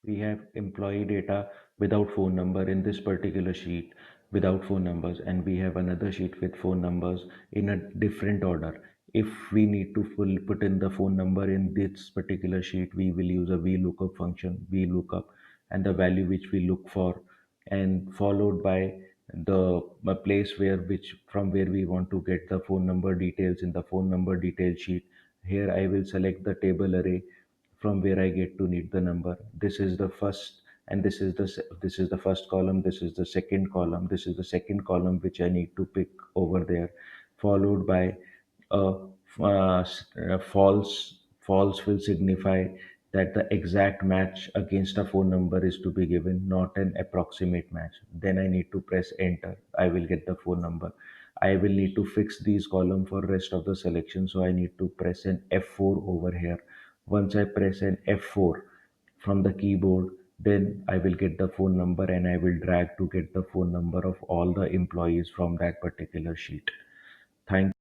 We have employee data without phone number in this particular sheet without phone numbers, and we have another sheet with phone numbers in a different order. If we need to put in the phone number in this particular sheet, we will use a vlookup function, vlookup, and the value which we look for, and followed by the place where which from where we want to get the phone number details in the phone number detail sheet. Here I will select the table array from where I get to need the number. This is the first, and this is the first column. This is the second column. This is the second column which I need to pick over there, followed by a false. False will signify that the exact match against a phone number is to be given, not an approximate match. Then I need to press enter. I will get the phone number. I will need to fix these column for rest of the selection, so I need to press an F4 over here. Once I press an F4 from the keyboard, then I will get the phone number and I will drag to get the phone number of all the employees from that particular sheet. Thank